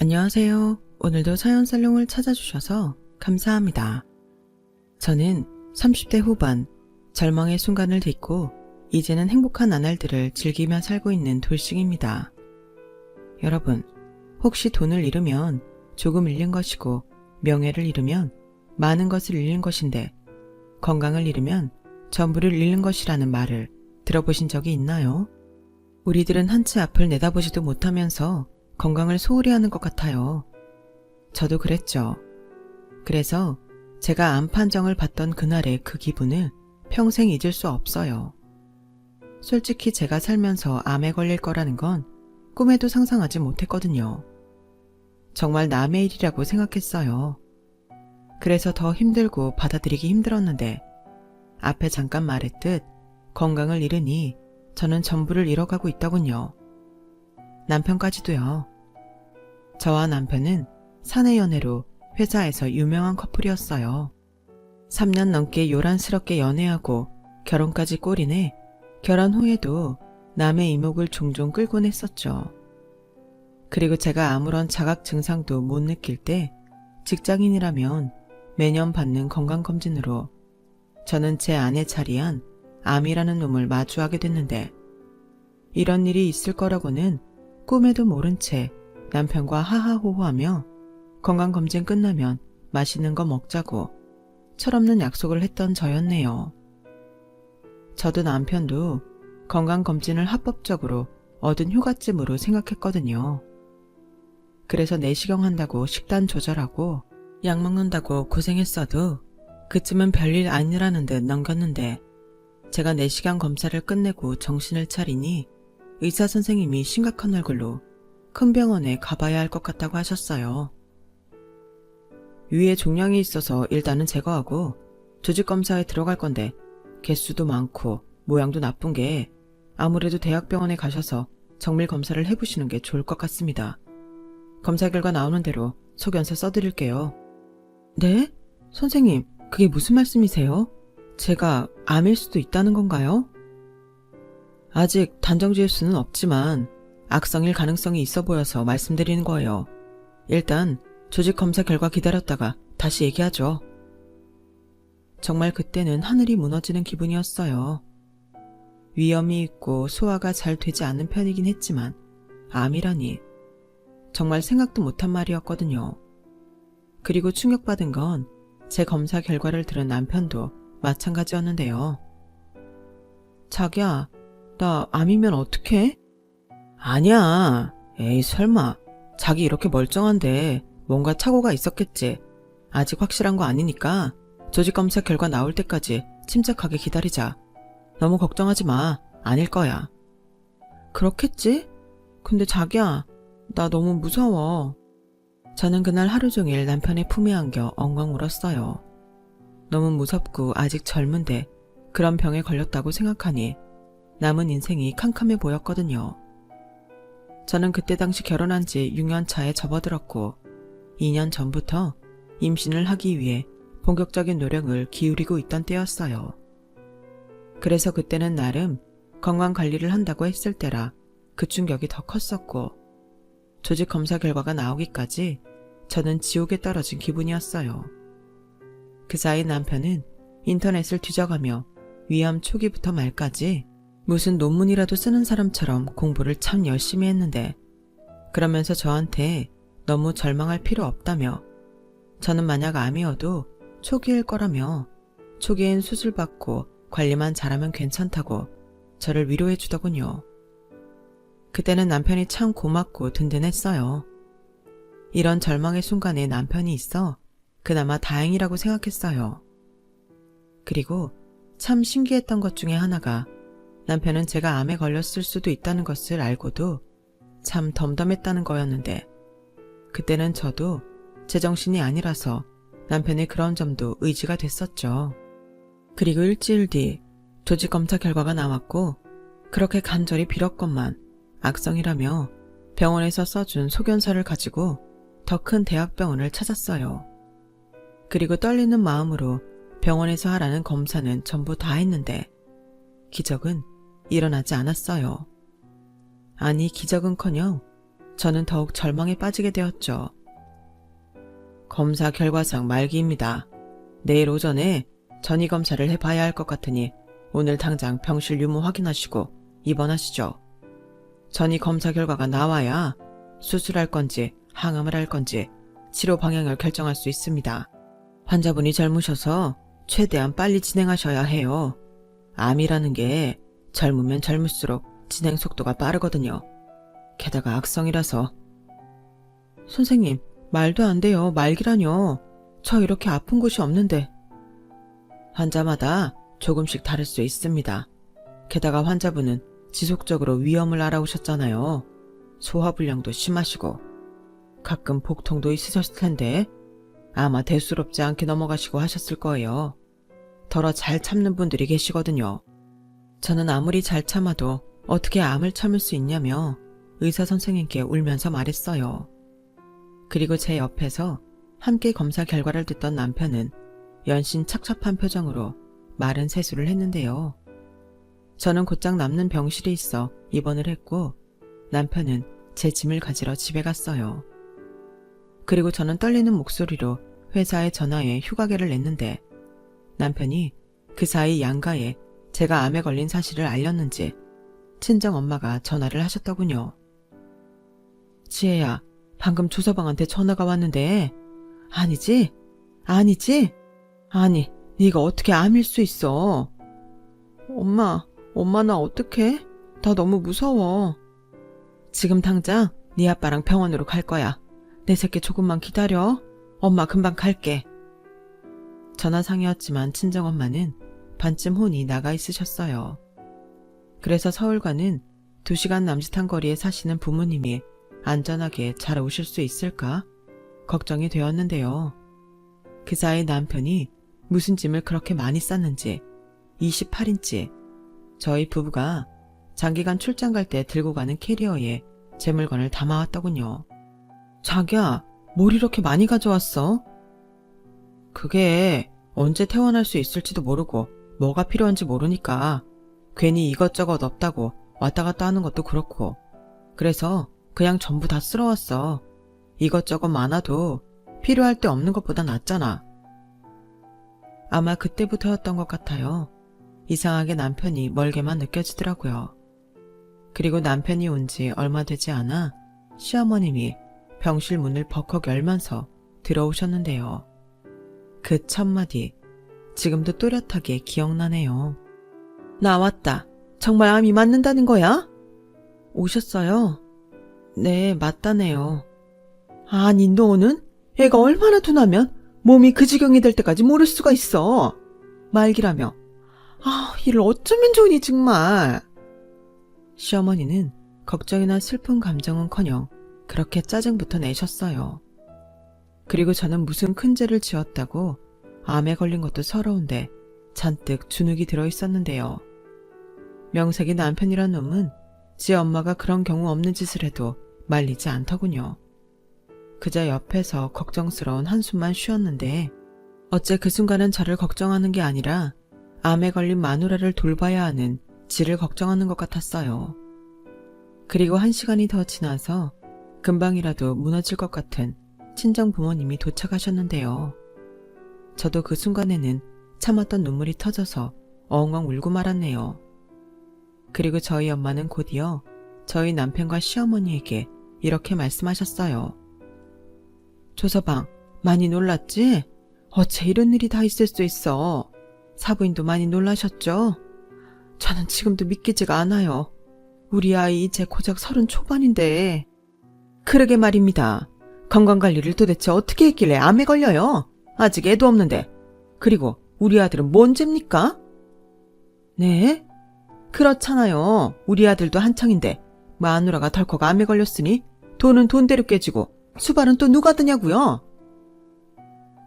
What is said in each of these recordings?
안녕하세요. 오늘도 사연살롱을 찾아주셔서 감사합니다. 저는 30대 후반 절망의 순간을 딛고 이제는 행복한 나날들을 즐기며 살고 있는 돌싱입니다. 여러분, 혹시 돈을 잃으면 조금 잃는 것이고 명예를 잃으면 많은 것을 잃는 것인데 건강을 잃으면 전부를 잃는 것이라는 말을 들어보신 적이 있나요? 우리들은 한 치 앞을 내다보지도 못하면서 건강을 소홀히 하는 것 같아요. 저도 그랬죠. 그래서 제가 암 판정을 받던 그날의 그 기분을 평생 잊을 수 없어요. 솔직히 제가 살면서 암에 걸릴 거라는 건 꿈에도 상상하지 못했거든요. 정말 남의 일이라고 생각했어요. 그래서 더 힘들고 받아들이기 힘들었는데 앞에 잠깐 말했듯 건강을 잃으니 저는 전부를 잃어가고 있더군요. 남편까지도요. 저와 남편은 사내 연애로 회사에서 유명한 커플이었어요. 3년 넘게 요란스럽게 연애하고 결혼까지 꼬리내 결혼 후에도 남의 이목을 종종 끌곤 했었죠. 그리고 제가 아무런 자각 증상도 못 느낄 때 직장인이라면 매년 받는 건강검진으로 저는 제 안에 자리한 암이라는 놈을 마주하게 됐는데 이런 일이 있을 거라고는 꿈에도 모른 채 남편과 하하호호하며 건강검진 끝나면 맛있는 거 먹자고 철없는 약속을 했던 저였네요. 저도 남편도 건강검진을 합법적으로 얻은 휴가쯤으로 생각했거든요. 그래서 내시경 한다고 식단 조절하고 약 먹는다고 고생했어도 그쯤은 별일 아니라는 듯 넘겼는데 제가 내시경 검사를 끝내고 정신을 차리니 의사 선생님이 심각한 얼굴로 큰 병원에 가봐야 할 것 같다고 하셨어요. 위에 종양이 있어서 일단은 제거하고 조직검사에 들어갈 건데 개수도 많고 모양도 나쁜 게 아무래도 대학병원에 가셔서 정밀 검사를 해보시는 게 좋을 것 같습니다. 검사 결과 나오는 대로 소견서 써드릴게요. 네? 선생님, 그게 무슨 말씀이세요? 제가 암일 수도 있다는 건가요? 아직 단정 지을 수는 없지만 악성일 가능성이 있어 보여서 말씀드리는 거예요. 일단 조직 검사 결과 기다렸다가 다시 얘기하죠. 정말 그때는 하늘이 무너지는 기분이었어요. 위염이 있고 소화가 잘 되지 않는 편이긴 했지만 암이라니 정말 생각도 못한 말이었거든요. 그리고 충격받은 건 제 검사 결과를 들은 남편도 마찬가지였는데요. 자기야, 나 암이면 어떡해? 아니야. 에이 설마. 자기 이렇게 멀쩡한데 뭔가 착오가 있었겠지. 아직 확실한 거 아니니까 조직검사 결과 나올 때까지 침착하게 기다리자. 너무 걱정하지 마. 아닐 거야. 그렇겠지? 근데 자기야, 나 너무 무서워. 저는 그날 하루 종일 남편의 품에 안겨 엉엉 울었어요. 너무 무섭고 아직 젊은데 그런 병에 걸렸다고 생각하니 남은 인생이 캄캄해 보였거든요. 저는 그때 당시 결혼한 지 6년 차에 접어들었고 2년 전부터 임신을 하기 위해 본격적인 노력을 기울이고 있던 때였어요. 그래서 그때는 나름 건강관리를 한다고 했을 때라 그 충격이 더 컸었고 조직 검사 결과가 나오기까지 저는 지옥에 떨어진 기분이었어요. 그 사이 남편은 인터넷을 뒤져가며 위암 초기부터 말까지 무슨 논문이라도 쓰는 사람처럼 공부를 참 열심히 했는데 그러면서 저한테 너무 절망할 필요 없다며 저는 만약 암이어도 초기일 거라며 초기엔 수술받고 관리만 잘하면 괜찮다고 저를 위로해 주더군요. 그때는 남편이 참 고맙고 든든했어요. 이런 절망의 순간에 남편이 있어 그나마 다행이라고 생각했어요. 그리고 참 신기했던 것 중에 하나가 남편은 제가 암에 걸렸을 수도 있다는 것을 알고도 참 덤덤했다는 거였는데 그때는 저도 제정신이 아니라서 남편의 그런 점도 의지가 됐었죠. 그리고 일주일 뒤 조직검사 결과가 나왔고 그렇게 간절히 빌었건만 악성이라며 병원에서 써준 소견서를 가지고 더 큰 대학병원을 찾았어요. 그리고 떨리는 마음으로 병원에서 하라는 검사는 전부 다 했는데 기적은 일어나지 않았어요. 아니 기적은커녕 저는 더욱 절망에 빠지게 되었죠. 검사 결과상 말기입니다. 내일 오전에 전이검사를 해봐야 할 것 같으니 오늘 당장 병실 유무 확인하시고 입원하시죠. 전이검사 결과가 나와야 수술할 건지 항암을 할 건지 치료 방향을 결정할 수 있습니다. 환자분이 젊으셔서 최대한 빨리 진행하셔야 해요. 암이라는 게 젊으면 젊을수록 진행 속도가 빠르거든요. 게다가 악성이라서. 선생님, 말도 안 돼요. 말기라뇨. 저 이렇게 아픈 곳이 없는데. 환자마다 조금씩 다를 수 있습니다. 게다가 환자분은 지속적으로 위험을 알아오셨잖아요. 소화불량도 심하시고 가끔 복통도 있으셨을 텐데 아마 대수롭지 않게 넘어가시고 하셨을 거예요. 더러 잘 참는 분들이 계시거든요. 저는 아무리 잘 참아도 어떻게 암을 참을 수 있냐며 의사 선생님께 울면서 말했어요. 그리고 제 옆에서 함께 검사 결과를 듣던 남편은 연신 착잡한 표정으로 마른 세수를 했는데요. 저는 곧장 남는 병실에 있어 입원을 했고 남편은 제 짐을 가지러 집에 갔어요. 그리고 저는 떨리는 목소리로 회사에 전화해 휴가계를 냈는데 남편이 그 사이 양가에 제가 암에 걸린 사실을 알렸는지 친정엄마가 전화를 하셨더군요. 지혜야, 방금 조서방한테 전화가 왔는데 아니지? 아니지? 아니, 네가 어떻게 암일 수 있어? 엄마 나 어떡해? 나 너무 무서워. 지금 당장 네 아빠랑 병원으로 갈 거야. 내 새끼 조금만 기다려. 엄마 금방 갈게. 전화상이었지만 친정엄마는 반쯤 혼이 나가 있으셨어요. 그래서 서울과는 2시간 남짓한 거리에 사시는 부모님이 안전하게 잘 오실 수 있을까 걱정이 되었는데요. 그 사이 남편이 무슨 짐을 그렇게 많이 쌌는지 28인치 저희 부부가 장기간 출장 갈 때 들고 가는 캐리어에 제 물건을 담아왔더군요. 자기야, 뭘 이렇게 많이 가져왔어? 그게 언제 퇴원할 수 있을지도 모르고 뭐가 필요한지 모르니까 괜히 이것저것 없다고 왔다 갔다 하는 것도 그렇고 그래서 그냥 전부 다 쓸어왔어. 이것저것 많아도 필요할 때 없는 것보다 낫잖아. 아마 그때부터였던 것 같아요. 이상하게 남편이 멀게만 느껴지더라고요. 그리고 남편이 온 지 얼마 되지 않아 시어머님이 병실 문을 벌컥 열면서 들어오셨는데요. 그 첫마디 지금도 또렷하게 기억나네요. 나왔다. 정말 암이 맞는다는 거야? 오셨어요? 네, 맞다네요. 아니, 너는 애가 얼마나 둔하면 몸이 그 지경이 될 때까지 모를 수가 있어. 말기라며. 아, 이를 어쩌면 좋으니 정말. 시어머니는 걱정이나 슬픈 감정은커녕 그렇게 짜증부터 내셨어요. 그리고 저는 무슨 큰 죄를 지었다고 암에 걸린 것도 서러운데 잔뜩 주눅이 들어있었는데요. 명색이 남편이란 놈은 지 엄마가 그런 경우 없는 짓을 해도 말리지 않더군요. 그저 옆에서 걱정스러운 한숨만 쉬었는데 어째 그 순간은 저를 걱정하는 게 아니라 암에 걸린 마누라를 돌봐야 하는 지를 걱정하는 것 같았어요. 그리고 1시간이 더 지나서 금방이라도 무너질 것 같은 친정 부모님이 도착하셨는데요. 저도 그 순간에는 참았던 눈물이 터져서 엉엉 울고 말았네요. 그리고 저희 엄마는 곧이어 저희 남편과 시어머니에게 이렇게 말씀하셨어요. 조서방, 많이 놀랐지? 어째 이런 일이 다 있을 수 있어. 사부인도 많이 놀라셨죠? 저는 지금도 믿기지가 않아요. 우리 아이 이제 고작 30 초반인데. 그러게 말입니다. 건강관리를 도대체 어떻게 했길래 암에 걸려요? 아직 애도 없는데. 그리고 우리 아들은 뭔 죄입니까? 네? 그렇잖아요. 우리 아들도 한창인데 마누라가 덜컥 암에 걸렸으니 돈은 돈대로 깨지고 수발은 또 누가 드냐고요?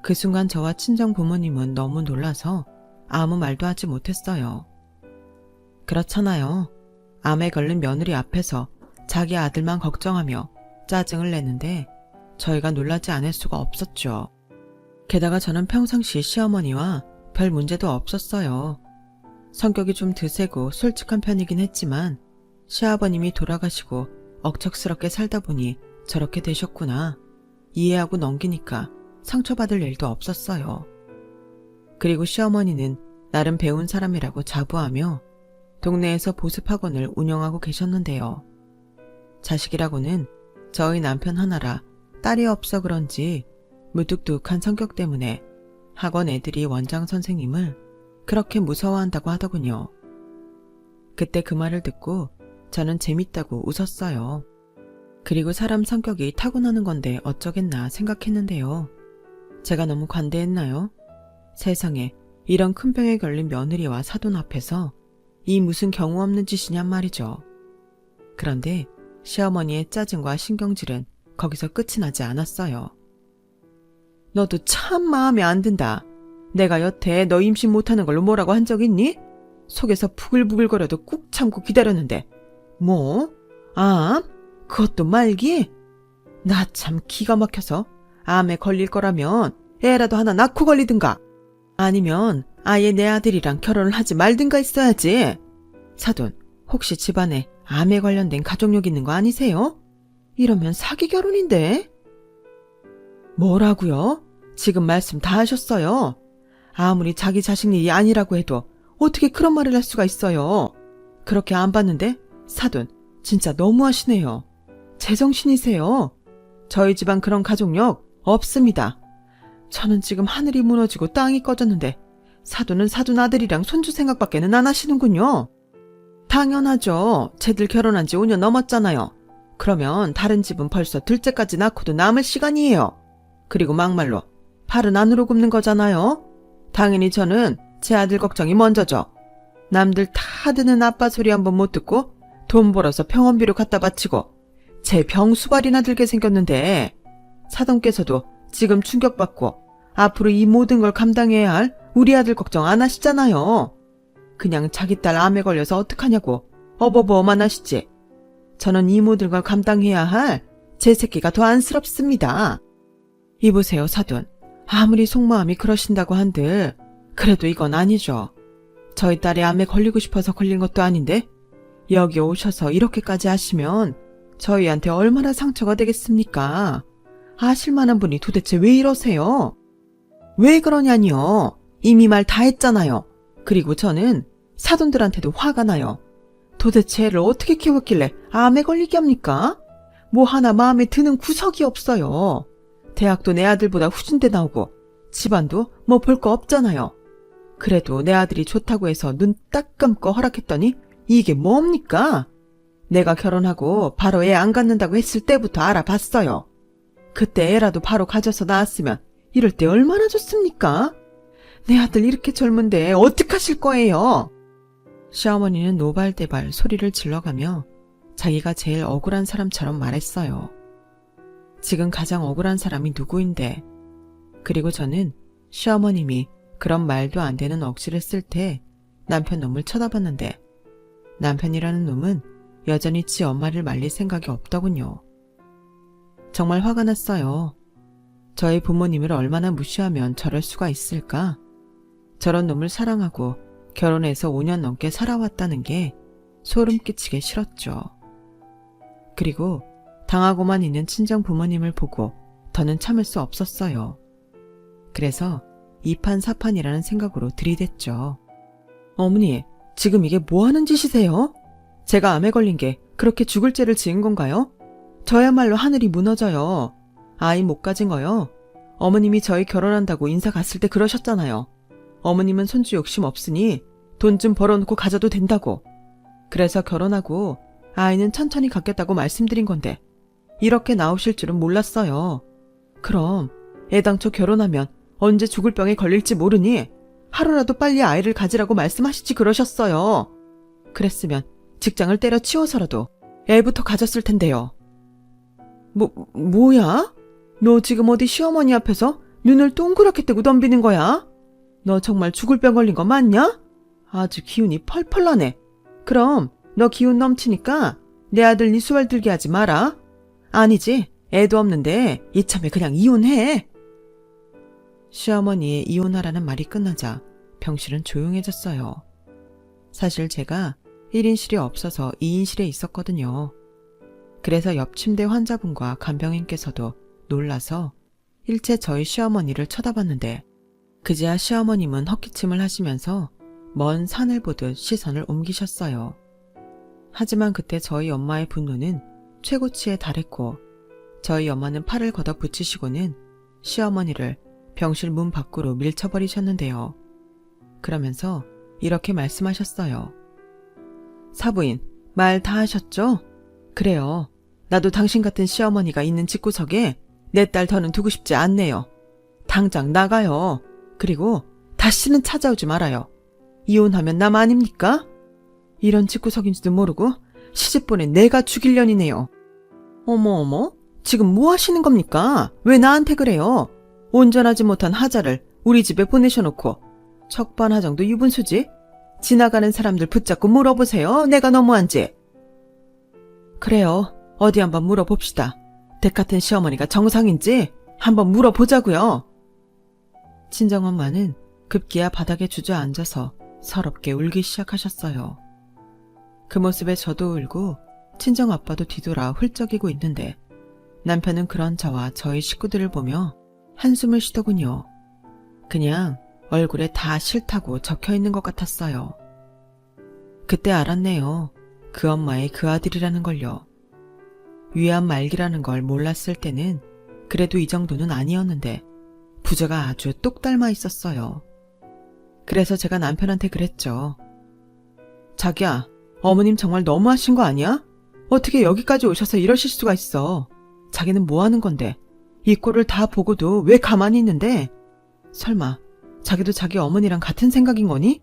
그 순간 저와 친정 부모님은 너무 놀라서 아무 말도 하지 못했어요. 그렇잖아요. 암에 걸린 며느리 앞에서 자기 아들만 걱정하며 짜증을 내는데 저희가 놀라지 않을 수가 없었죠. 게다가 저는 평상시 시어머니와 별 문제도 없었어요. 성격이 좀 드세고 솔직한 편이긴 했지만 시아버님이 돌아가시고 억척스럽게 살다 보니 저렇게 되셨구나. 이해하고 넘기니까 상처받을 일도 없었어요. 그리고 시어머니는 나름 배운 사람이라고 자부하며 동네에서 보습학원을 운영하고 계셨는데요. 자식이라고는 저희 남편 하나라 딸이 없어 그런지 무뚝뚝한 성격 때문에 학원 애들이 원장 선생님을 그렇게 무서워한다고 하더군요. 그때 그 말을 듣고 저는 재밌다고 웃었어요. 그리고 사람 성격이 타고나는 건데 어쩌겠나 생각했는데요. 제가 너무 관대했나요? 세상에 이런 큰 병에 걸린 며느리와 사돈 앞에서 이 무슨 경우 없는 짓이냔 말이죠. 그런데 시어머니의 짜증과 신경질은 거기서 끝이 나지 않았어요. 너도 참 마음에 안 든다. 내가 여태 너 임신 못하는 걸로 뭐라고 한 적 있니? 속에서 부글부글거려도 꾹 참고 기다렸는데 뭐? 암? 그것도 말기? 나 참 기가 막혀서 암에 걸릴 거라면 애라도 하나 낳고 걸리든가 아니면 아예 내 아들이랑 결혼을 하지 말든가 했어야지. 사돈, 혹시 집안에 암에 관련된 가족력 있는 거 아니세요? 이러면 사기 결혼인데? 뭐라고요? 지금 말씀 다 하셨어요. 아무리 자기 자식 일이 아니라고 해도 어떻게 그런 말을 할 수가 있어요. 그렇게 안 봤는데 사돈 진짜 너무하시네요. 제정신이세요. 저희 집안 그런 가족력 없습니다. 저는 지금 하늘이 무너지고 땅이 꺼졌는데 사돈은 사돈 아들이랑 손주 생각밖에는 안 하시는군요. 당연하죠. 쟤들 결혼한 지 5년 넘었잖아요. 그러면 다른 집은 벌써 둘째까지 낳고도 남을 시간이에요. 그리고 막말로 팔은 안으로 굽는 거잖아요. 당연히 저는 제 아들 걱정이 먼저죠. 남들 다 드는 아빠 소리 한번 못 듣고 돈 벌어서 병원비로 갖다 바치고 제 병 수발이나 들게 생겼는데 사돈께서도 지금 충격받고 앞으로 이 모든 걸 감당해야 할 우리 아들 걱정 안 하시잖아요. 그냥 자기 딸 암에 걸려서 어떡하냐고 어버버만 하시지. 저는 이 모든 걸 감당해야 할 제 새끼가 더 안쓰럽습니다. 이보세요 사돈. 아무리 속마음이 그러신다고 한들 그래도 이건 아니죠. 저희 딸이 암에 걸리고 싶어서 걸린 것도 아닌데 여기 오셔서 이렇게까지 하시면 저희한테 얼마나 상처가 되겠습니까? 아실만한 분이 도대체 왜 이러세요? 왜 그러냐니요. 이미 말 다 했잖아요. 그리고 저는 사돈들한테도 화가 나요. 도대체 애를 어떻게 키웠길래 암에 걸리게 합니까? 뭐 하나 마음에 드는 구석이 없어요. 대학도 내 아들보다 후진대 나오고 집안도 뭐 볼 거 없잖아요. 그래도 내 아들이 좋다고 해서 눈 딱 감고 허락했더니 이게 뭡니까? 내가 결혼하고 바로 애 안 갖는다고 했을 때부터 알아봤어요. 그때 애라도 바로 가져서 낳았으면 이럴 때 얼마나 좋습니까? 내 아들 이렇게 젊은데 어떡하실 거예요? 시어머니는 노발대발 소리를 질러가며 자기가 제일 억울한 사람처럼 말했어요. 지금 가장 억울한 사람이 누구인데. 그리고 저는 시어머님이 그런 말도 안 되는 억지를 쓸 때 남편 놈을 쳐다봤는데 남편이라는 놈은 여전히 지 엄마를 말릴 생각이 없더군요. 정말 화가 났어요. 저희 부모님을 얼마나 무시하면 저럴 수가 있을까? 저런 놈을 사랑하고 결혼해서 5년 넘게 살아왔다는 게 소름 끼치게 싫었죠. 그리고 당하고만 있는 친정 부모님을 보고 더는 참을 수 없었어요. 그래서 이판사판이라는 생각으로 들이댔죠. 어머니, 지금 이게 뭐 하는 짓이세요? 제가 암에 걸린 게 그렇게 죽을 죄를 지은 건가요? 저야말로 하늘이 무너져요. 아이 못 가진 거요. 어머님이 저희 결혼한다고 인사 갔을 때 그러셨잖아요. 어머님은 손주 욕심 없으니 돈 좀 벌어놓고 가져도 된다고. 그래서 결혼하고 아이는 천천히 갖겠다고 말씀드린 건데 이렇게 나오실 줄은 몰랐어요. 그럼 애당초 결혼하면 언제 죽을 병에 걸릴지 모르니 하루라도 빨리 아이를 가지라고 말씀하시지 그러셨어요. 그랬으면 직장을 때려치워서라도 애부터 가졌을 텐데요. 뭐야? 너 지금 어디 시어머니 앞에서 눈을 동그랗게 뜨고 덤비는 거야? 너 정말 죽을 병 걸린 거 맞냐? 아주 기운이 펄펄 나네. 그럼 너 기운 넘치니까 내 아들 이수발 들게 하지 마라. 아니지, 애도 없는데 이참에 그냥 이혼해. 시어머니의 이혼하라는 말이 끝나자 병실은 조용해졌어요. 사실 제가 1인실이 없어서 2인실에 있었거든요. 그래서 옆 침대 환자분과 간병인께서도 놀라서 일체 저희 시어머니를 쳐다봤는데 그제야 시어머님은 헛기침을 하시면서 먼 산을 보듯 시선을 옮기셨어요. 하지만 그때 저희 엄마의 분노는 최고치에 달했고 저희 엄마는 팔을 걷어 붙이시고는 시어머니를 병실 문 밖으로 밀쳐버리셨는데요. 그러면서 이렇게 말씀하셨어요. 사부인, 말 다 하셨죠? 그래요. 나도 당신 같은 시어머니가 있는 집구석에 내 딸 더는 두고 싶지 않네요. 당장 나가요. 그리고 다시는 찾아오지 말아요. 이혼하면 남 아닙니까? 이런 집구석인지도 모르고 시집 보낸 내가 죽일년이네요. 어머, 지금 뭐 하시는 겁니까? 왜 나한테 그래요? 온전하지 못한 하자를 우리 집에 보내셔놓고 척반하정도 유분수지? 지나가는 사람들 붙잡고 물어보세요. 내가 너무한지. 그래요. 어디 한번 물어봅시다. 댁 같은 시어머니가 정상인지 한번 물어보자고요. 친정엄마는 급기야 바닥에 주저앉아서 서럽게 울기 시작하셨어요. 그 모습에 저도 울고 친정아빠도 뒤돌아 훌쩍이고 있는데 남편은 그런 저와 저희 식구들을 보며 한숨을 쉬더군요. 그냥 얼굴에 다 싫다고 적혀있는 것 같았어요. 그때 알았네요. 그 엄마의 그 아들이라는 걸요. 위암 말기라는 걸 몰랐을 때는 그래도 이 정도는 아니었는데 부자가 아주 똑 닮아 있었어요. 그래서 제가 남편한테 그랬죠. 자기야, 어머님 정말 너무하신 거 아니야? 어떻게 여기까지 오셔서 이러실 수가 있어. 자기는 뭐 하는 건데 이 꼴을 다 보고도 왜 가만히 있는데? 설마 자기도 자기 어머니랑 같은 생각인 거니?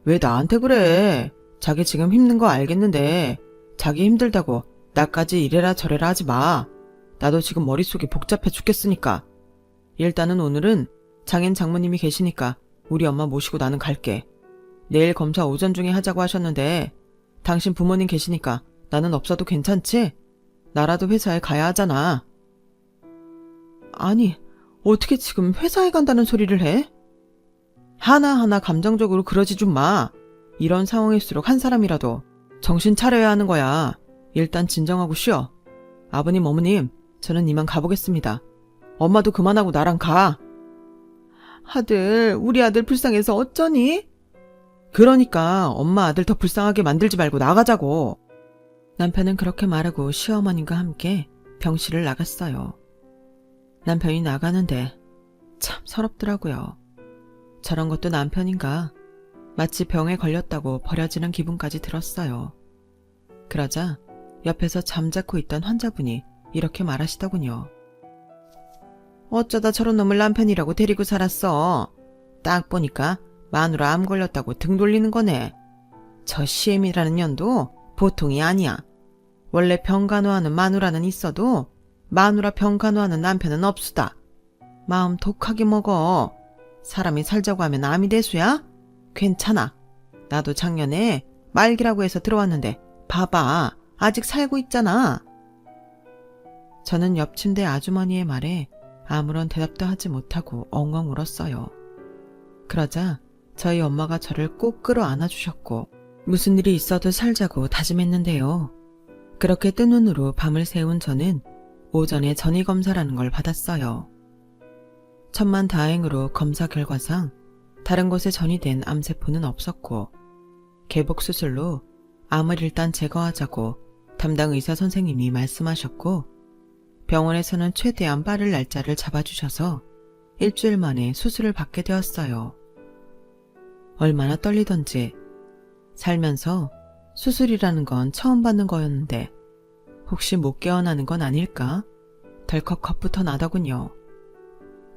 왜 나한테 그래? 자기 지금 힘든 거 알겠는데 자기 힘들다고 나까지 이래라 저래라 하지 마. 나도 지금 머릿속이 복잡해 죽겠으니까. 일단은 오늘은 장인 장모님이 계시니까 우리 엄마 모시고 나는 갈게. 내일 검사 오전 중에 하자고 하셨는데 당신 부모님 계시니까 나는 없어도 괜찮지? 나라도 회사에 가야 하잖아. 아니, 어떻게 지금 회사에 간다는 소리를 해? 하나하나 감정적으로 그러지 좀 마. 이런 상황일수록 한 사람이라도 정신 차려야 하는 거야. 일단 진정하고 쉬어. 아버님, 어머님, 저는 이만 가보겠습니다. 엄마도 그만하고 나랑 가. 아들, 우리 아들 불쌍해서 어쩌니? 그러니까 엄마 아들 더 불쌍하게 만들지 말고 나가자고. 남편은 그렇게 말하고 시어머님과 함께 병실을 나갔어요. 남편이 나가는데 참 서럽더라고요. 저런 것도 남편인가? 마치 병에 걸렸다고 버려지는 기분까지 들었어요. 그러자 옆에서 잠자코 있던 환자분이 이렇게 말하시더군요. 어쩌다 저런 놈을 남편이라고 데리고 살았어. 딱 보니까 마누라 암 걸렸다고 등 돌리는 거네. 저 시엠이라는 년도 보통이 아니야. 원래 병간호하는 마누라는 있어도 마누라 병간호하는 남편은 없수다. 마음 독하게 먹어. 사람이 살자고 하면 암이 대수야? 괜찮아. 나도 작년에 말기라고 해서 들어왔는데 봐봐. 아직 살고 있잖아. 저는 옆 침대 아주머니의 말에 아무런 대답도 하지 못하고 엉엉 울었어요. 그러자 저희 엄마가 저를 꼭 끌어안아 주셨고 무슨 일이 있어도 살자고 다짐했는데요. 그렇게 뜬 눈으로 밤을 새운 저는 오전에 전이검사라는 걸 받았어요. 천만다행으로 검사 결과상 다른 곳에 전이된 암세포는 없었고 개복수술로 암을 일단 제거하자고 담당 의사 선생님이 말씀하셨고 병원에서는 최대한 빠를 날짜를 잡아주셔서 일주일 만에 수술을 받게 되었어요. 얼마나 떨리던지 살면서 수술이라는 건 처음 받는 거였는데 혹시 못 깨어나는 건 아닐까? 덜컥 겁부터 나더군요.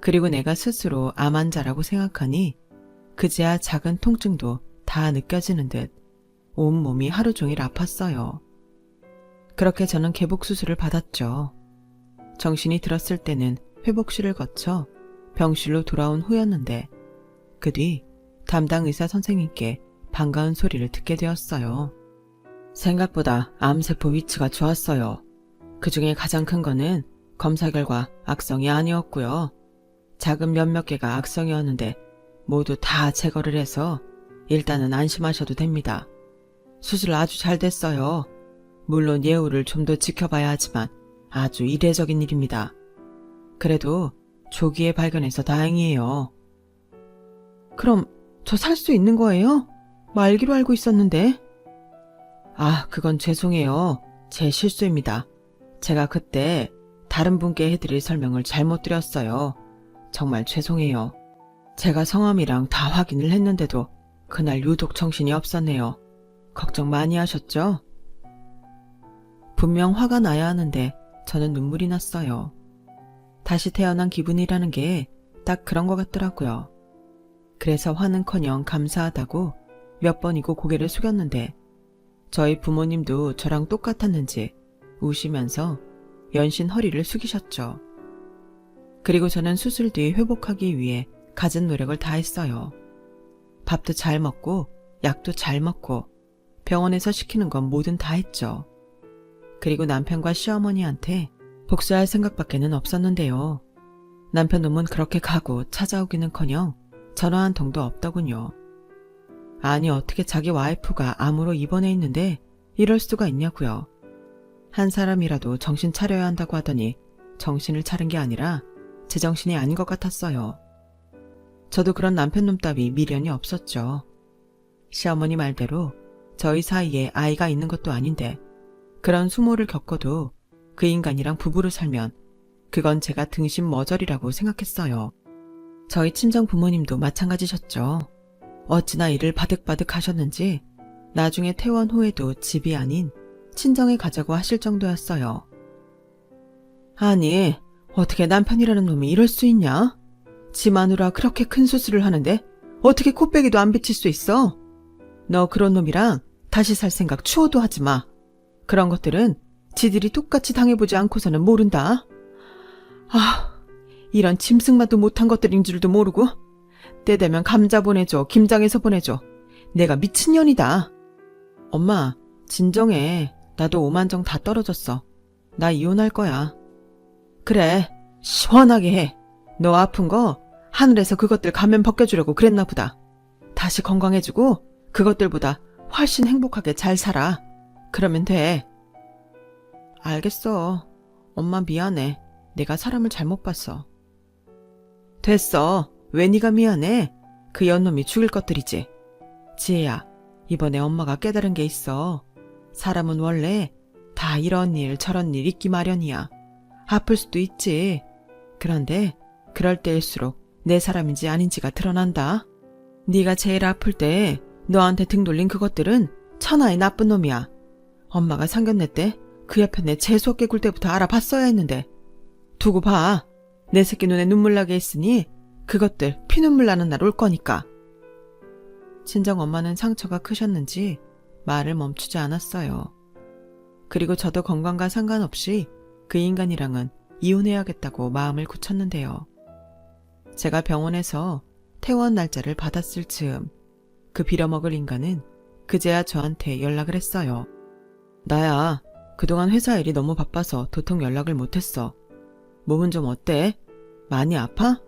그리고 내가 스스로 암 환자라고 생각하니 그제야 작은 통증도 다 느껴지는 듯 온몸이 하루 종일 아팠어요. 그렇게 저는 개복수술을 받았죠. 정신이 들었을 때는 회복실을 거쳐 병실로 돌아온 후였는데 그 뒤 담당 의사 선생님께 반가운 소리를 듣게 되었어요. 생각보다 암세포 위치가 좋았어요. 그중에 가장 큰 거는 검사 결과 악성이 아니었고요. 작은 몇몇 개가 악성이었는데 모두 다 제거를 해서 일단은 안심하셔도 됩니다. 수술 아주 잘 됐어요. 물론 예우를 좀 더 지켜봐야 하지만 아주 이례적인 일입니다. 그래도 조기에 발견해서 다행이에요. 그럼 저 살 수 있는 거예요? 말기로 알고 있었는데. 아, 그건 죄송해요. 제 실수입니다. 제가 그때 다른 분께 해드릴 설명을 잘못 드렸어요. 정말 죄송해요. 제가 성함이랑 다 확인을 했는데도 그날 유독 정신이 없었네요. 걱정 많이 하셨죠? 분명 화가 나야 하는데 저는 눈물이 났어요. 다시 태어난 기분이라는 게 딱 그런 것 같더라고요. 그래서 화는커녕 감사하다고 몇 번이고 고개를 숙였는데 저희 부모님도 저랑 똑같았는지 우시면서 연신 허리를 숙이셨죠. 그리고 저는 수술 뒤 회복하기 위해 갖은 노력을 다했어요. 밥도 잘 먹고 약도 잘 먹고 병원에서 시키는 건 뭐든 다 했죠. 그리고 남편과 시어머니한테 복수할 생각밖에는 없었는데요. 남편 놈은 그렇게 가고 찾아오기는커녕 전화 한 통도 없더군요. 아니 어떻게 자기 와이프가 암으로 입원해 있는데 이럴 수가 있냐고요. 한 사람이라도 정신 차려야 한다고 하더니 정신을 차린 게 아니라 제정신이 아닌 것 같았어요. 저도 그런 남편 놈 따위 미련이 없었죠. 시어머니 말대로 저희 사이에 아이가 있는 것도 아닌데 그런 수모를 겪어도 그 인간이랑 부부로 살면 그건 제가 등신 머저리라고 생각했어요. 저희 친정 부모님도 마찬가지셨죠. 어찌나 일을 바득바득 하셨는지 나중에 퇴원 후에도 집이 아닌 친정에 가자고 하실 정도였어요. 아니 어떻게 남편이라는 놈이 이럴 수 있냐? 지 마누라 그렇게 큰 수술을 하는데 어떻게 코빼기도 안 비칠 수 있어? 너 그런 놈이랑 다시 살 생각 추호도 하지 마. 그런 것들은 지들이 똑같이 당해보지 않고서는 모른다. 아, 이런 짐승만도 못한 것들인 줄도 모르고 때 되면 감자 보내줘, 김장해서 보내줘. 내가 미친년이다. 엄마, 진정해. 나도 오만정 다 떨어졌어. 나 이혼할 거야. 그래, 시원하게 해. 너 아픈 거 하늘에서 그것들 가면 벗겨주려고 그랬나 보다. 다시 건강해지고 그것들보다 훨씬 행복하게 잘 살아. 그러면 돼. 알겠어. 엄마 미안해. 내가 사람을 잘못 봤어. 됐어. 왜 네가 미안해? 그 연놈이 죽일 것들이지. 지혜야, 이번에 엄마가 깨달은 게 있어. 사람은 원래 다 이런 일 저런 일 있기 마련이야. 아플 수도 있지. 그런데 그럴 때일수록 내 사람인지 아닌지가 드러난다. 네가 제일 아플 때 너한테 등 돌린 그것들은 천하의 나쁜 놈이야. 엄마가 상견례 때 그 옆에 내 재수없게 굴 때부터 알아봤어야 했는데. 두고 봐. 내 새끼 눈에 눈물 나게 했으니 그것들 피눈물 나는 날 올 거니까. 친정 엄마는 상처가 크셨는지 말을 멈추지 않았어요. 그리고 저도 건강과 상관없이 그 인간이랑은 이혼해야겠다고 마음을 굳혔는데요. 제가 병원에서 퇴원 날짜를 받았을 즈음 그 빌어먹을 인간은 그제야 저한테 연락을 했어요. 나야, 그동안 회사 일이 너무 바빠서 도통 연락을 못했어. 몸은 좀 어때? 많이 아파?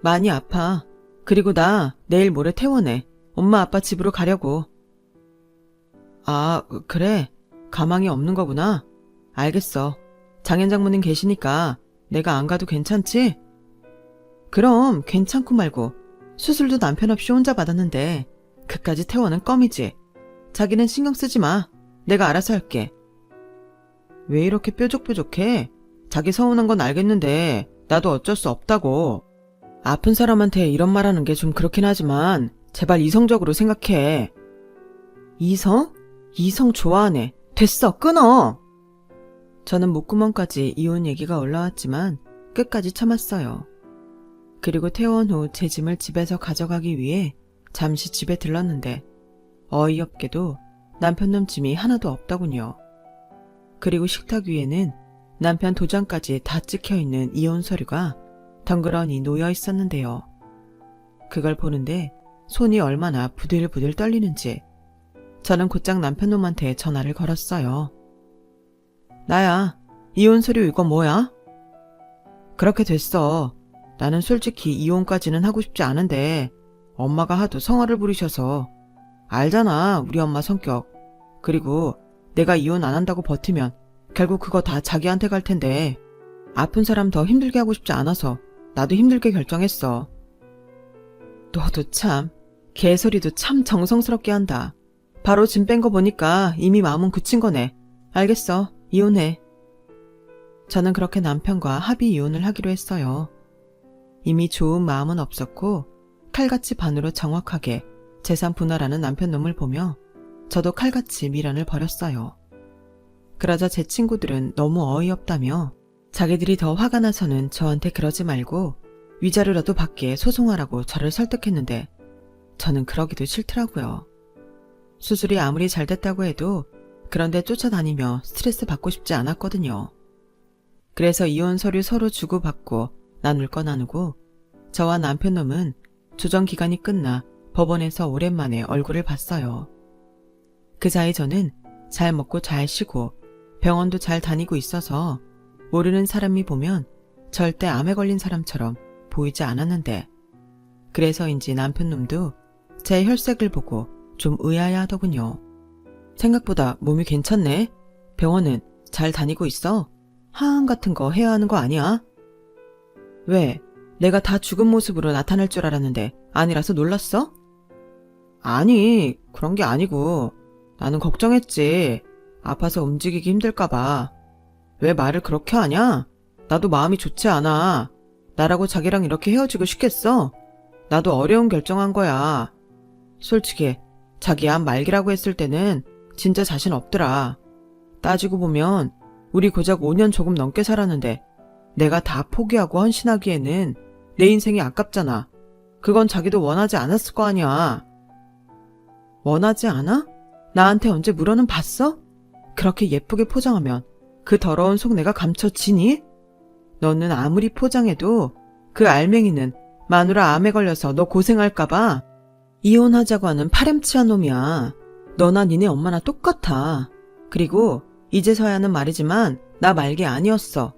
많이 아파. 그리고 나 내일 모레 퇴원해. 엄마 아빠 집으로 가려고. 아, 그래. 가망이 없는 거구나. 알겠어. 장현 장모님 계시니까 내가 안 가도 괜찮지? 그럼 괜찮고 말고. 수술도 남편 없이 혼자 받았는데 그까지 퇴원은 껌이지. 자기는 신경 쓰지 마. 내가 알아서 할게. 왜 이렇게 뾰족뾰족해? 자기 서운한 건 알겠는데 나도 어쩔 수 없다고. 아픈 사람한테 이런 말하는 게 좀 그렇긴 하지만 제발 이성적으로 생각해. 이성? 이성 좋아하네. 됐어, 끊어. 저는 목구멍까지 이혼 얘기가 올라왔지만 끝까지 참았어요. 그리고 퇴원 후 제 짐을 집에서 가져가기 위해 잠시 집에 들렀는데 어이없게도 남편 놈 짐이 하나도 없더군요. 그리고 식탁 위에는 남편 도장까지 다 찍혀있는 이혼 서류가 덩그러니 놓여 있었는데요. 그걸 보는데 손이 얼마나 부들부들 떨리는지 저는 곧장 남편 놈한테 전화를 걸었어요. 나야, 이혼 서류 이거 뭐야? 그렇게 됐어. 나는 솔직히 이혼까지는 하고 싶지 않은데 엄마가 하도 성화를 부리셔서. 알잖아, 우리 엄마 성격. 그리고 내가 이혼 안 한다고 버티면 결국 그거 다 자기한테 갈 텐데 아픈 사람 더 힘들게 하고 싶지 않아서 나도 힘들게 결정했어. 너도 참, 개소리도 참 정성스럽게 한다. 바로 짐 뺀 거 보니까 이미 마음은 굳힌 거네. 알겠어, 이혼해. 저는 그렇게 남편과 합의 이혼을 하기로 했어요. 이미 좋은 마음은 없었고 칼같이 반으로 정확하게 재산 분할하는 남편 놈을 보며 저도 칼같이 미련을 버렸어요. 그러자 제 친구들은 너무 어이없다며 자기들이 더 화가 나서는 저한테 그러지 말고 위자료라도 받게 소송하라고 저를 설득했는데 저는 그러기도 싫더라고요. 수술이 아무리 잘 됐다고 해도 그런데 쫓아다니며 스트레스 받고 싶지 않았거든요. 그래서 이혼 서류 서로 주고받고 나눌 거 나누고 저와 남편 놈은 조정 기간이 끝나 법원에서 오랜만에 얼굴을 봤어요. 그 사이 저는 잘 먹고 잘 쉬고 병원도 잘 다니고 있어서 모르는 사람이 보면 절대 암에 걸린 사람처럼 보이지 않았는데 그래서인지 남편 놈도 제 혈색을 보고 좀 의아해하더군요. 생각보다 몸이 괜찮네. 병원은 잘 다니고 있어? 하안 같은 거 해야 하는 거 아니야? 왜? 내가 다 죽은 모습으로 나타날 줄 알았는데 아니라서 놀랐어? 아니, 그런 게 아니고 나는 걱정했지. 아파서 움직이기 힘들까봐. 왜 말을 그렇게 하냐? 나도 마음이 좋지 않아. 나라고 자기랑 이렇게 헤어지고 싶겠어? 나도 어려운 결정한 거야. 솔직히 자기 암 말기라고 했을 때는 진짜 자신 없더라. 따지고 보면 우리 고작 5년 조금 넘게 살았는데 내가 다 포기하고 헌신하기에는 내 인생이 아깝잖아. 그건 자기도 원하지 않았을 거 아니야. 원하지 않아? 나한테 언제 물어는 봤어? 그렇게 예쁘게 포장하면 그 더러운 속 내가 감춰지니? 너는 아무리 포장해도 그 알맹이는 마누라 암에 걸려서 너 고생할까봐 이혼하자고 하는 파렴치한 놈이야. 너나 니네 엄마나 똑같아. 그리고 이제서야 하는 말이지만 나 말기 아니었어.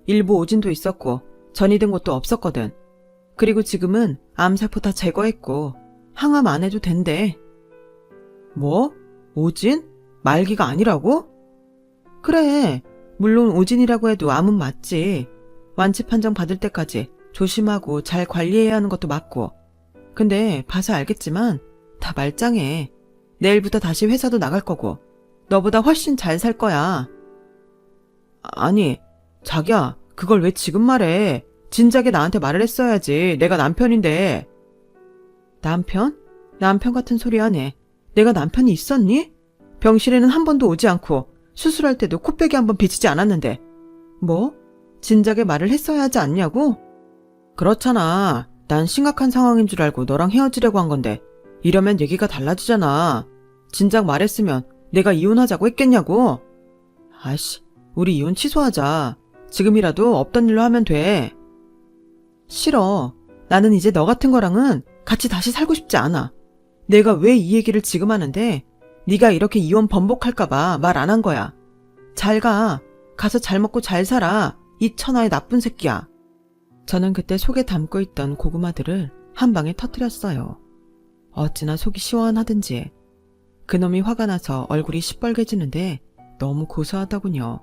일부 오진도 있었고 전이 든 것도 없었거든. 그리고 지금은 암세포 다 제거했고 항암 안 해도 된대. 뭐? 오진? 말기가 아니라고? 그래. 물론 오진이라고 해도 암은 맞지. 완치 판정 받을 때까지 조심하고 잘 관리해야 하는 것도 맞고. 근데 봐서 알겠지만 다 말짱해. 내일부터 다시 회사도 나갈 거고 너보다 훨씬 잘 살 거야. 아니, 자기야, 그걸 왜 지금 말해? 진작에 나한테 말을 했어야지. 내가 남편인데. 남편? 남편 같은 소리 하네. 내가 남편이 있었니? 병실에는 한 번도 오지 않고 수술할 때도 코빼기 한 번 비치지 않았는데. 뭐? 진작에 말을 했어야 하지 않냐고? 그렇잖아. 난 심각한 상황인 줄 알고 너랑 헤어지려고 한 건데 이러면 얘기가 달라지잖아. 진작 말했으면 내가 이혼하자고 했겠냐고? 아이씨, 우리 이혼 취소하자. 지금이라도 없던 일로 하면 돼. 싫어. 나는 이제 너 같은 거랑은 같이 다시 살고 싶지 않아. 내가 왜 이 얘기를 지금 하는데 네가 이렇게 이혼 번복할까봐 말 안 한 거야. 잘 가. 가서 잘 먹고 잘 살아. 이 천하의 나쁜 새끼야. 저는 그때 속에 담고 있던 고구마들을 한 방에 터뜨렸어요. 어찌나 속이 시원하든지. 그놈이 화가 나서 얼굴이 시뻘개지는데 너무 고소하더군요.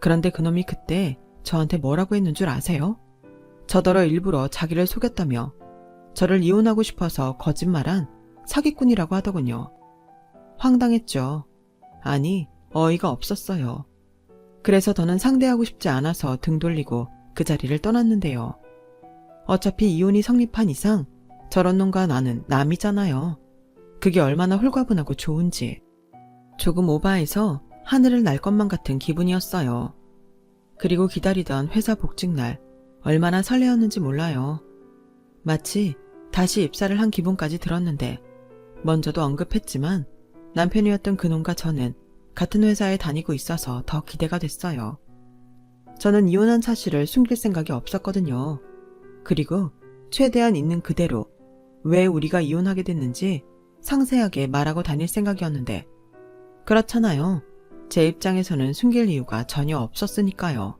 그런데 그놈이 그때 저한테 뭐라고 했는 줄 아세요? 저더러 일부러 자기를 속였다며 저를 이혼하고 싶어서 거짓말한 사기꾼이라고 하더군요. 황당했죠. 아니, 어이가 없었어요. 그래서 더는 상대하고 싶지 않아서 등 돌리고 그 자리를 떠났는데요. 어차피 이혼이 성립한 이상 저런 놈과 나는 남이잖아요. 그게 얼마나 홀가분하고 좋은지. 조금 오바해서 하늘을 날 것만 같은 기분이었어요. 그리고 기다리던 회사 복직날 얼마나 설레었는지 몰라요. 마치 다시 입사를 한 기분까지 들었는데 먼저도 언급했지만 남편이었던 그놈과 저는 같은 회사에 다니고 있어서 더 기대가 됐어요. 저는 이혼한 사실을 숨길 생각이 없었거든요. 그리고 최대한 있는 그대로 왜 우리가 이혼하게 됐는지 상세하게 말하고 다닐 생각이었는데 그렇잖아요. 제 입장에서는 숨길 이유가 전혀 없었으니까요.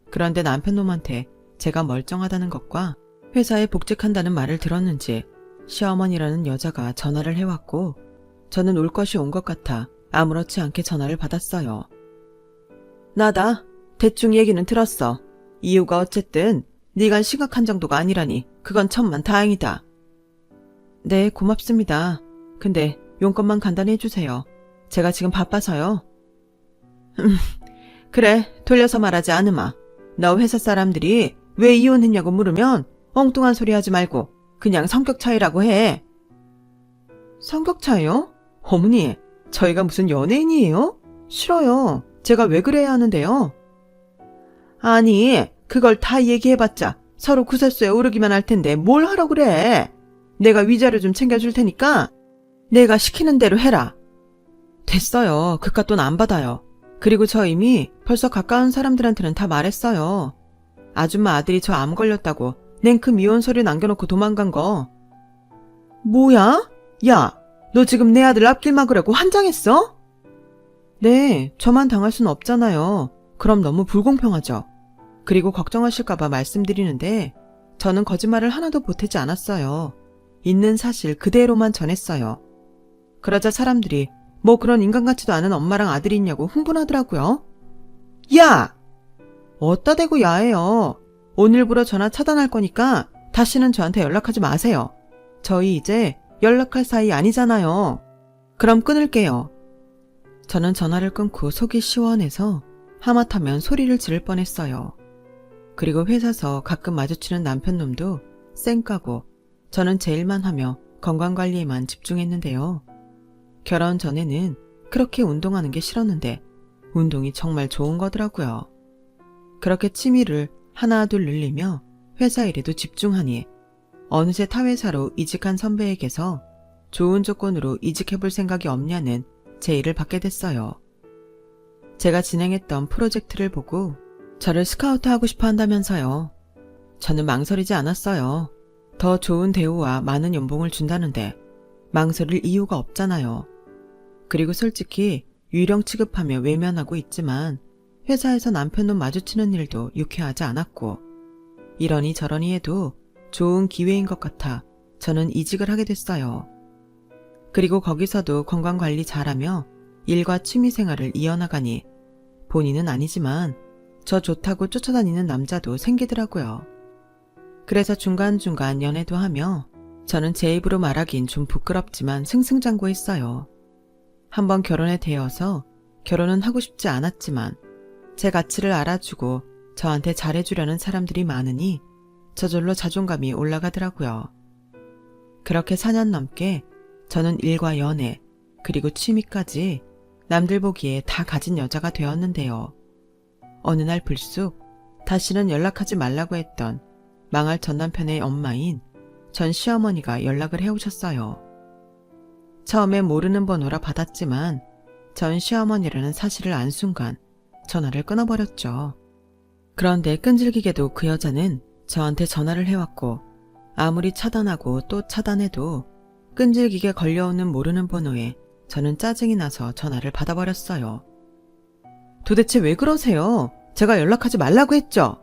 그런데 남편놈한테 제가 멀쩡하다는 것과 회사에 복직한다는 말을 들었는지 시어머니라는 여자가 전화를 해왔고 저는 올 것이 온 것 같아 아무렇지 않게 전화를 받았어요. 나다. 대충 얘기는 들었어. 이유가 어쨌든 네가 심각한 정도가 아니라니 그건 천만 다행이다. 네, 고맙습니다. 근데 용건만 간단히 해주세요. 제가 지금 바빠서요. 그래, 돌려서 말하지 않으마. 너 회사 사람들이 왜 이혼했냐고 물으면 엉뚱한 소리 하지 말고 그냥 성격 차이라고 해. 성격 차이요? 어머니, 저희가 무슨 연예인이에요? 싫어요. 제가 왜 그래야 하는데요? 아니, 그걸 다 얘기해봤자 서로 구설수에 오르기만 할 텐데 뭘 하라고 그래. 내가 위자료 좀 챙겨줄 테니까 내가 시키는 대로 해라. 됐어요. 그깟 돈 안 받아요. 그리고 저 이미 벌써 가까운 사람들한테는 다 말했어요. 아줌마 아들이 저 암 걸렸다고 냉큼 이혼 서류 남겨놓고 도망간 거. 뭐야? 야, 너 지금 내 아들 앞길 막으려고 환장했어? 네, 저만 당할 순 없잖아요. 그럼 너무 불공평하죠. 그리고 걱정하실까봐 말씀드리는데 저는 거짓말을 하나도 보태지 않았어요. 있는 사실 그대로만 전했어요. 그러자 사람들이 뭐 그런 인간 같지도 않은 엄마랑 아들이 있냐고 흥분하더라고요. 야! 어따 대고 야해요. 오늘부로 전화 차단할 거니까 다시는 저한테 연락하지 마세요. 저희 이제 연락할 사이 아니잖아요. 그럼 끊을게요. 저는 전화를 끊고 속이 시원해서 하마터면 소리를 지를 뻔했어요. 그리고 회사서 가끔 마주치는 남편놈도 쌩까고 저는 제 일만 하며 건강관리에만 집중했는데요. 결혼 전에는 그렇게 운동하는 게 싫었는데 운동이 정말 좋은 거더라고요. 그렇게 취미를 하나 둘 늘리며 회사 일에도 집중하니 어느새 타회사로 이직한 선배에게서 좋은 조건으로 이직해볼 생각이 없냐는 제의를 받게 됐어요. 제가 진행했던 프로젝트를 보고 저를 스카우트하고 싶어 한다면서요. 저는 망설이지 않았어요. 더 좋은 대우와 많은 연봉을 준다는데 망설일 이유가 없잖아요. 그리고 솔직히 유령 취급하며 외면하고 있지만 회사에서 남편놈 마주치는 일도 유쾌하지 않았고 이러니 저러니 해도 좋은 기회인 것 같아 저는 이직을 하게 됐어요. 그리고 거기서도 건강관리 잘하며 일과 취미생활을 이어나가니 본인은 아니지만 저 좋다고 쫓아다니는 남자도 생기더라고요. 그래서 중간중간 연애도 하며 저는 제 입으로 말하긴 좀 부끄럽지만 승승장구했어요. 한번 결혼에 대어서 결혼은 하고 싶지 않았지만 제 가치를 알아주고 저한테 잘해주려는 사람들이 많으니 저절로 자존감이 올라가더라고요. 그렇게 4년 넘게 저는 일과 연애 그리고 취미까지 남들 보기에 다 가진 여자가 되었는데요. 어느 날 불쑥 다시는 연락하지 말라고 했던 망할 전남편의 엄마인 전 시어머니가 연락을 해오셨어요. 처음에 모르는 번호라 받았지만 전 시어머니라는 사실을 안 순간 전화를 끊어버렸죠. 그런데 끈질기게도 그 여자는 저한테 전화를 해왔고 아무리 차단하고 또 차단해도 끈질기게 걸려오는 모르는 번호에 저는 짜증이 나서 전화를 받아버렸어요. 도대체 왜 그러세요? 제가 연락하지 말라고 했죠?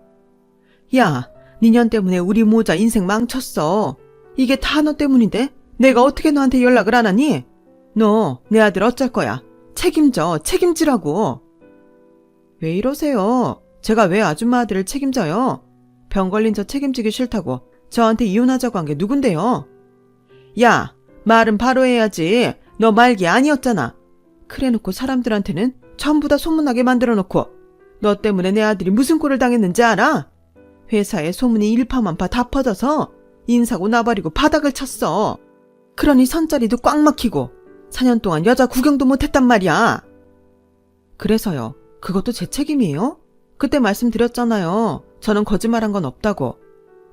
야, 니년 때문에 우리 모자 인생 망쳤어. 이게 다 너 때문인데 내가 어떻게 너한테 연락을 안 하니? 너 내 아들 어쩔 거야? 책임져, 책임지라고. 왜 이러세요? 제가 왜 아줌마 아들을 책임져요? 병 걸린 저 책임지기 싫다고 저한테 이혼하자고 한 게 누군데요? 야, 말은 바로 해야지. 너 말기 아니었잖아. 그래놓고 사람들한테는 전부 다 소문나게 만들어놓고 너 때문에 내 아들이 무슨 꼴을 당했는지 알아? 회사에 소문이 일파만파 다 퍼져서 인사고 나발이고 바닥을 쳤어. 그러니 선자리도 꽉 막히고 4년 동안 여자 구경도 못했단 말이야. 그래서요. 그것도 제 책임이에요? 그때 말씀드렸잖아요. 저는 거짓말한 건 없다고.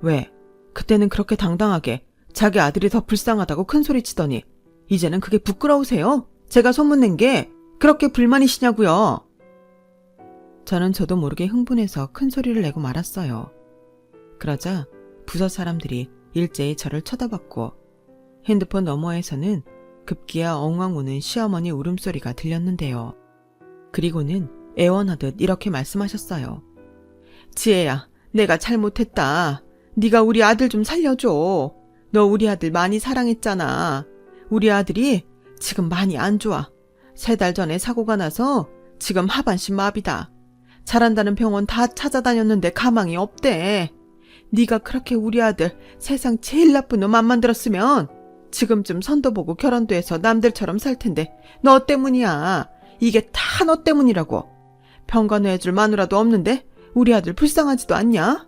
왜? 그때는 그렇게 당당하게 자기 아들이 더 불쌍하다고 큰소리치더니 이제는 그게 부끄러우세요? 제가 소문낸 게 그렇게 불만이시냐고요? 저는 저도 모르게 흥분해서 큰소리를 내고 말았어요. 그러자 부서 사람들이 일제히 저를 쳐다봤고 핸드폰 너머에서는 급기야 엉엉 우는 시어머니 울음소리가 들렸는데요. 그리고는 애원하듯 이렇게 말씀하셨어요. 지혜야, 내가 잘못했다. 네가 우리 아들 좀 살려줘. 너 우리 아들 많이 사랑했잖아. 우리 아들이 지금 많이 안 좋아. 3달 전에 사고가 나서 지금 하반신 마비다. 잘한다는 병원 다 찾아다녔는데 가망이 없대. 네가 그렇게 우리 아들 세상 제일 나쁜 놈 안 만들었으면 지금쯤 선도 보고 결혼도 해서 남들처럼 살 텐데 너 때문이야. 이게 다 너 때문이라고. 병간호해줄 마누라도 없는데 우리 아들 불쌍하지도 않냐?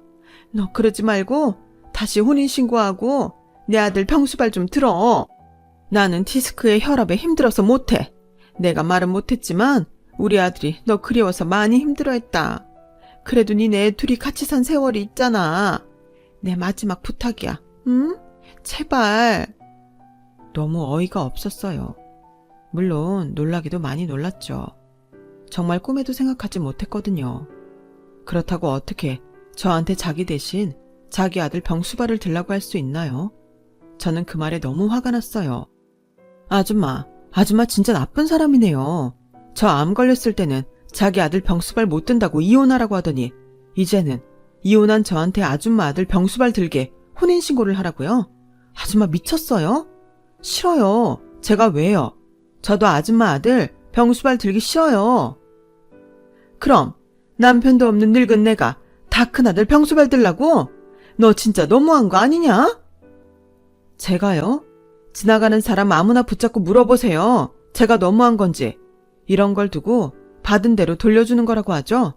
너 그러지 말고 다시 혼인신고하고 내 아들 병수발 좀 들어. 나는 디스크에 혈압에 힘들어서 못해. 내가 말은 못했지만 우리 아들이 너 그리워서 많이 힘들어했다. 그래도 니네 둘이 같이 산 세월이 있잖아. 내 마지막 부탁이야. 응? 제발. 너무 어이가 없었어요. 물론 놀라기도 많이 놀랐죠. 정말 꿈에도 생각하지 못했거든요. 그렇다고 어떻게 저한테 자기 대신 자기 아들 병수발을 들라고 할 수 있나요? 저는 그 말에 너무 화가 났어요. 아줌마 진짜 나쁜 사람이네요. 저 암 걸렸을 때는 자기 아들 병수발 못 든다고 이혼하라고 하더니 이제는 이혼한 저한테 아줌마 아들 병수발 들게 혼인신고를 하라고요? 아줌마 미쳤어요? 싫어요. 제가 왜요? 저도 아줌마 아들 병수발 들기 싫어요. 그럼 남편도 없는 늙은 내가 다 큰아들 병수발 들라고? 너 진짜 너무한 거 아니냐? 제가요? 지나가는 사람 아무나 붙잡고 물어보세요. 제가 너무한 건지. 이런 걸 두고 받은 대로 돌려주는 거라고 하죠?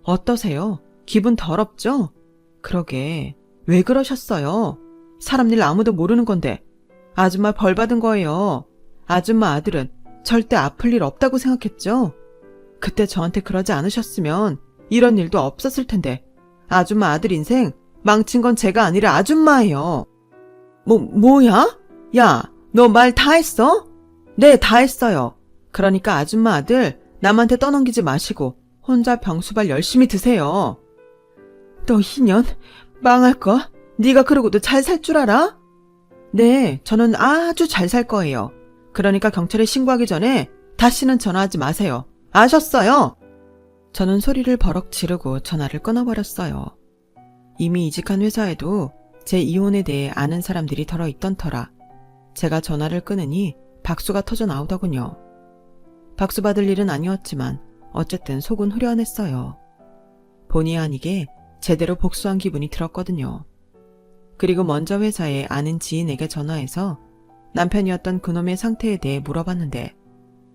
어떠세요? 기분 더럽죠? 그러게 왜 그러셨어요? 사람 일 아무도 모르는 건데 아줌마 벌 받은 거예요. 아줌마 아들은 절대 아플 일 없다고 생각했죠? 그때 저한테 그러지 않으셨으면 이런 일도 없었을 텐데 아줌마 아들 인생 망친 건 제가 아니라 아줌마예요. 뭐야? 야, 너 말 다 했어? 네, 다 했어요. 그러니까 아줌마 아들 남한테 떠넘기지 마시고 혼자 병수발 열심히 드세요. 너 희년 망할 거? 네가 그러고도 잘 살 줄 알아? 네, 저는 아주 잘 살 거예요. 그러니까 경찰에 신고하기 전에 다시는 전화하지 마세요. 아셨어요? 저는 소리를 버럭 지르고 전화를 끊어버렸어요. 이미 이직한 회사에도 제 이혼에 대해 아는 사람들이 덜어 있던 터라 제가 전화를 끊으니 박수가 터져 나오더군요. 박수 받을 일은 아니었지만 어쨌든 속은 후련했어요. 본의 아니게 제대로 복수한 기분이 들었거든요. 그리고 먼저 회사에 아는 지인에게 전화해서 남편이었던 그놈의 상태에 대해 물어봤는데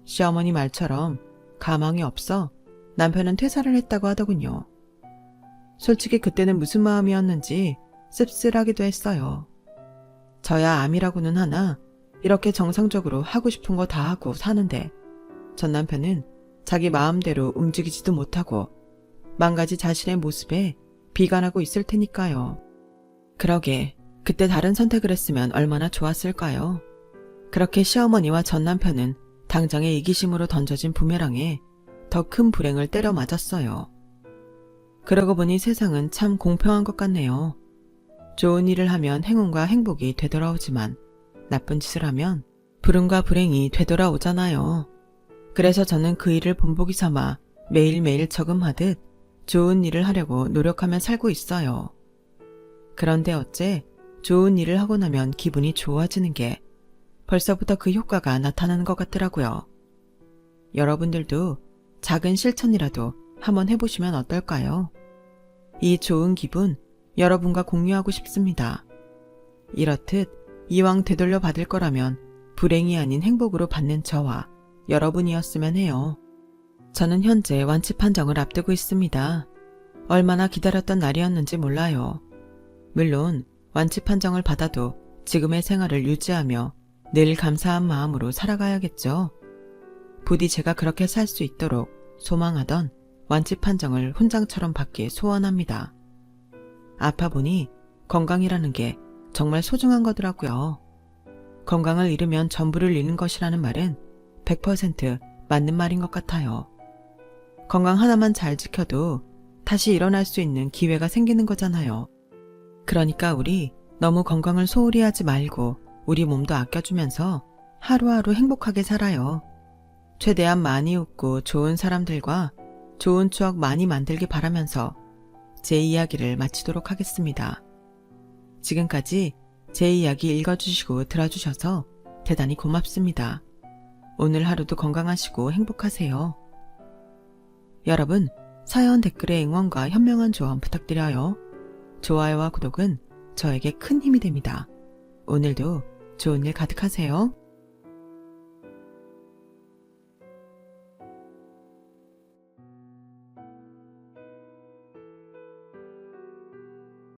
시어머니 말처럼 가망이 없어 남편은 퇴사를 했다고 하더군요. 솔직히 그때는 무슨 마음이었는지 씁쓸하기도 했어요. 저야 암이라고는 하나 이렇게 정상적으로 하고 싶은 거 다 하고 사는데 전 남편은 자기 마음대로 움직이지도 못하고 망가지 자신의 모습에 비관하고 있을 테니까요. 그러게 그때 다른 선택을 했으면 얼마나 좋았을까요? 그렇게 시어머니와 전 남편은 당장의 이기심으로 던져진 부메랑에 더 큰 불행을 때려 맞았어요. 그러고 보니 세상은 참 공평한 것 같네요. 좋은 일을 하면 행운과 행복이 되돌아오지만 나쁜 짓을 하면 불운과 불행이 되돌아오잖아요. 그래서 저는 그 일을 본보기 삼아 매일매일 저금하듯 좋은 일을 하려고 노력하며 살고 있어요. 그런데 어째 좋은 일을 하고 나면 기분이 좋아지는 게 벌써부터 그 효과가 나타나는 것 같더라고요. 여러분들도 작은 실천이라도 한번 해보시면 어떨까요? 이 좋은 기분 여러분과 공유하고 싶습니다. 이렇듯 이왕 되돌려 받을 거라면 불행이 아닌 행복으로 받는 저와 여러분이었으면 해요. 저는 현재 완치 판정을 앞두고 있습니다. 얼마나 기다렸던 날이었는지 몰라요. 물론 완치 판정을 받아도 지금의 생활을 유지하며 늘 감사한 마음으로 살아가야겠죠. 부디 제가 그렇게 살 수 있도록 소망하던 완치 판정을 훈장처럼 받길 소원합니다. 아파보니 건강이라는 게 정말 소중한 거더라고요. 건강을 잃으면 전부를 잃는 것이라는 말은 100% 맞는 말인 것 같아요. 건강 하나만 잘 지켜도 다시 일어날 수 있는 기회가 생기는 거잖아요. 그러니까 우리 너무 건강을 소홀히 하지 말고 우리 몸도 아껴주면서 하루하루 행복하게 살아요. 최대한 많이 웃고 좋은 사람들과 좋은 추억 많이 만들기 바라면서 제 이야기를 마치도록 하겠습니다. 지금까지 제 이야기 읽어주시고 들어주셔서 대단히 고맙습니다. 오늘 하루도 건강하시고 행복하세요. 여러분, 사연 댓글의 응원과 현명한 조언 부탁드려요. 좋아요와 구독은 저에게 큰 힘이 됩니다. 오늘도 좋은 일 가득하세요.